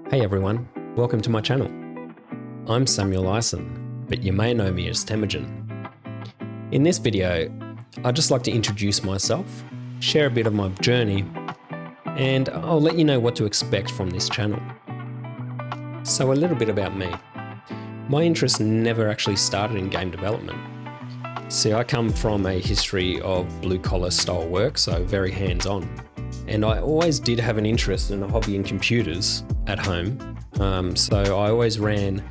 Hey everyone, welcome to my channel. I'm Samuel Ison, but you may know me as Temujin. In this video, I'd just like to introduce myself, share a bit of my journey, and I'll let you know what to expect from this channel. So a little bit about me. My interest never actually started in game development. See, I come from a history of blue-collar style work, so very hands-on. And I always did have an interest and a hobby in computers at home. So I always ran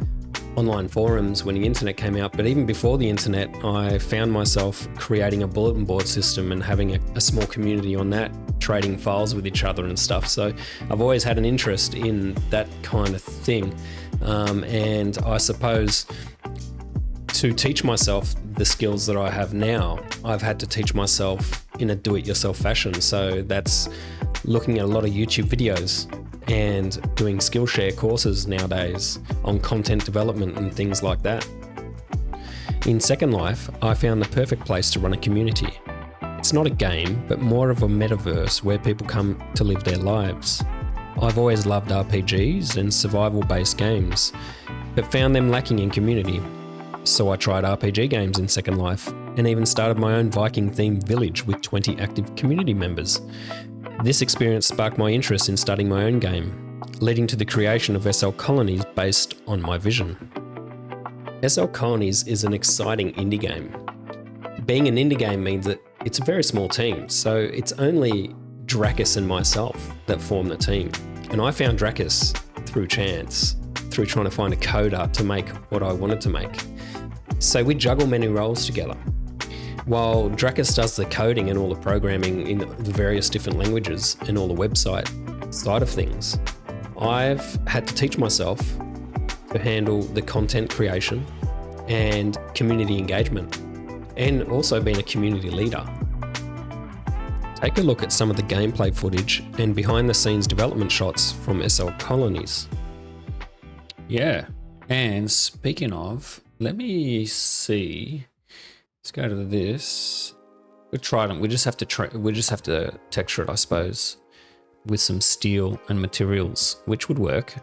online forums when the internet came out, but even before the internet, I found myself creating a bulletin board system and having a small community on that, trading files with each other and stuff. So I've always had an interest in that kind of thing. And I suppose to teach myself the skills that I have now, I've had to teach myself in a do-it-yourself fashion. So that's looking at a lot of YouTube videos and doing Skillshare courses nowadays on content development and things like that. In Second Life, I found the perfect place to run a community. It's not a game, but more of a metaverse where people come to live their lives. I've always loved RPGs and survival-based games, but found them lacking in community. So I tried RPG games in Second Life and even started my own Viking-themed village with 20 active community members. This experience sparked my interest in starting my own game, leading to the creation of SL Colonies based on my vision. SL Colonies is an exciting indie game. Being an indie game means that it's a very small team, so it's only Dracus and myself that form the team. And I found Dracus through chance, through trying to find a coder to make what I wanted to make. So we juggle many roles together. While Dracus does the coding and all the programming in the various different languages and all the website side of things, I've had to teach myself to handle the content creation and community engagement, and also being a community leader. Take a look at some of the gameplay footage and behind the scenes development shots from SL Colonies. Yeah, and speaking of, let me see. Let's go to this. We tried them. We just have to texture it, I suppose, with some steel and materials, which would work.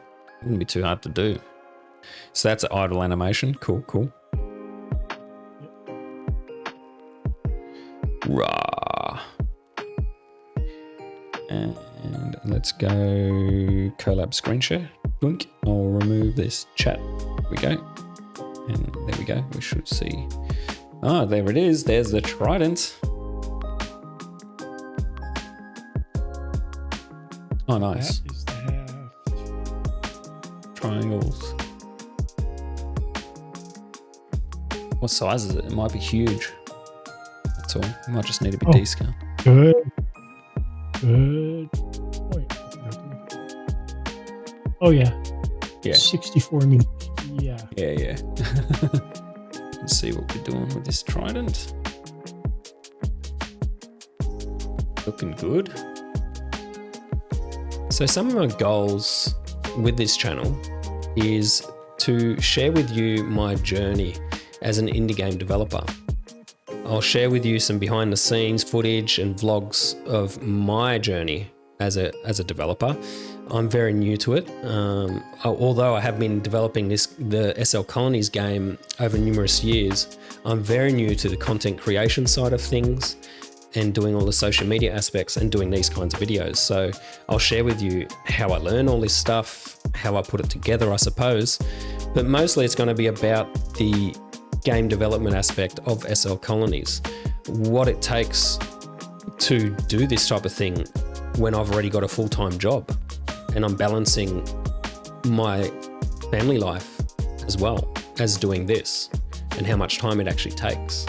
Wouldn't be too hard to do. So that's idle animation. Cool. Rah. And let's go collab screen share. Doink. I'll remove this chat. There we go. And there we go. We should see. Ah, there it is. There's the trident. Oh, nice. That is the haft. Triangles. What size is it? It might be huge. That's all. It might just need to be descaled. Good point. Oh, yeah. Yeah. 64 meters. Yeah. Yeah. Let's see what we're doing with this trident. Looking good. So some of my goals with this channel is to share with you my journey as an indie game developer. I'll share with you some behind the scenes footage and vlogs of my journey as a developer. I'm very new to it. Although I have been developing the SL Colonies game over numerous years, I'm very new to the content creation side of things and doing all the social media aspects and doing these kinds of videos. So I'll share with you how I learn all this stuff, how I put it together, I suppose. But mostly it's going to be about the game development aspect of SL Colonies, what it takes to do this type of thing when I've already got a full-time job and I'm balancing my family life as well as doing this, and how much time it actually takes.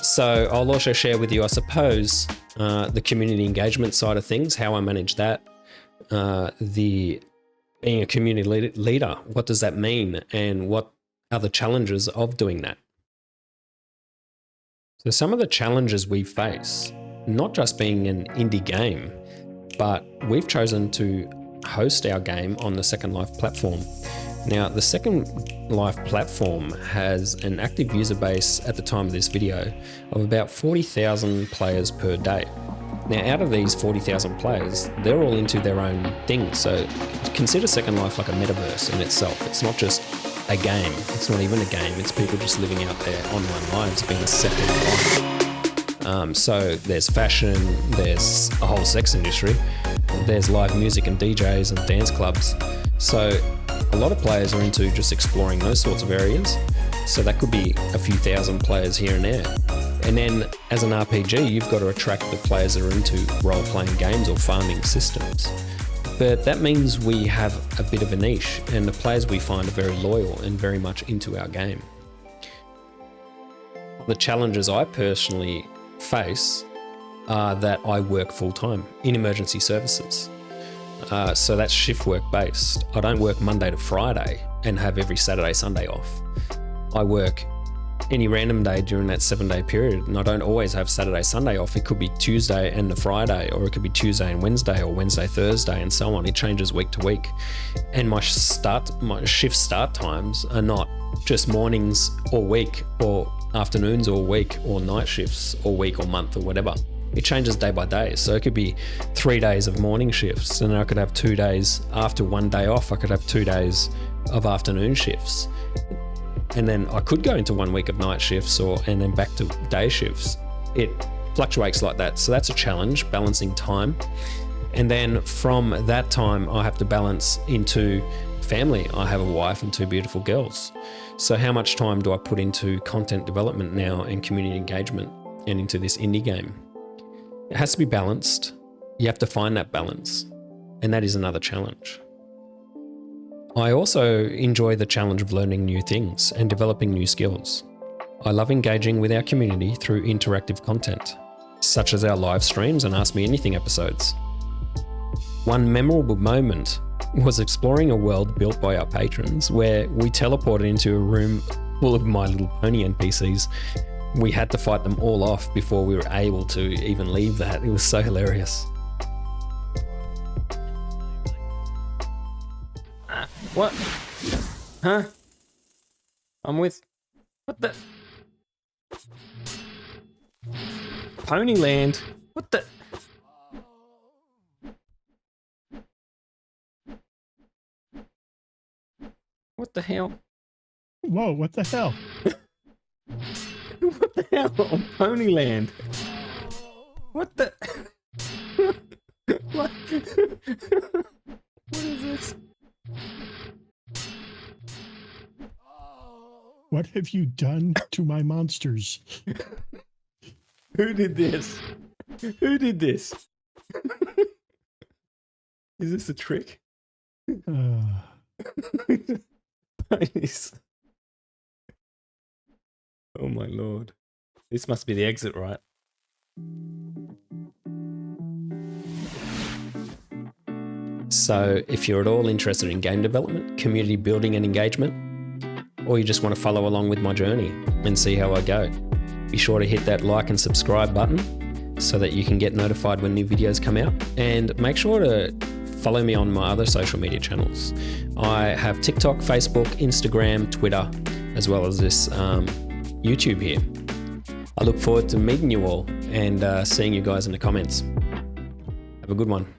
So I'll also share with you, I suppose, the community engagement side of things, how I manage that, being a community leader, what does that mean, and what are the challenges of doing that. So some of the challenges we face, not just being an indie game, but we've chosen to host our game on the Second Life platform. Now, the Second Life platform has an active user base at the time of this video of about 40,000 players per day. Now, out of these 40,000 players, they're all into their own thing. So consider Second Life like a metaverse in itself. It's not just a game. It's not even a game. It's people just living out their online lives, being a second life. So there's fashion, there's a whole sex industry, there's live music and DJs and dance clubs. So a lot of players are into just exploring those sorts of areas. So that could be a few thousand players here and there. And then as an RPG, you've got to attract the players that are into role-playing games or farming systems. But that means we have a bit of a niche, and the players we find are very loyal and very much into our game. The challenges I personally face are that I work full-time in emergency services. So that's shift work based. I don't work Monday to Friday and have every Saturday, Sunday off. I work any random day during that 7-day period, and I don't always have Saturday, Sunday off. It could be Tuesday and the Friday, or it could be Tuesday and Wednesday, or Wednesday, Thursday, and so on. It changes week to week. And my shift start times are not just mornings all week, or afternoons all week, or night shifts all week or month or whatever. It changes day by day. So it could be 3 days of morning shifts, and I could have 2 days after 1 day off. I could have 2 days of afternoon shifts. And then I could go into 1 week of night shifts and then back to day shifts. It fluctuates like that. So that's a challenge, balancing time. And then from that time, I have to balance into family. I have a wife and 2 beautiful girls. So how much time do I put into content development now and community engagement and into this indie game? It has to be balanced. You have to find that balance. And that is another challenge. I also enjoy the challenge of learning new things and developing new skills. I love engaging with our community through interactive content, such as our live streams and Ask Me Anything episodes. One memorable moment was exploring a world built by our patrons where we teleported into a room full of My Little Pony NPCs. We had to fight them all off before we were able to even leave that. It was so hilarious. What? Huh? I'm with... What the... Ponyland? What the... What the hell? Whoa, what the hell? What the hell? On Ponyland? What the... What? What is this? What have you done to my monsters? Who did this? Who did this? Is this a trick? Nice. Oh my lord. This must be the exit, right? So if you're at all interested in game development, community building and engagement, or you just want to follow along with my journey and see how I go, be sure to hit that like and subscribe button so that you can get notified when new videos come out. And make sure to follow me on my other social media channels. I have TikTok, Facebook, Instagram, Twitter, as well as this YouTube here. I look forward to meeting you all and seeing you guys in the comments. Have a good one.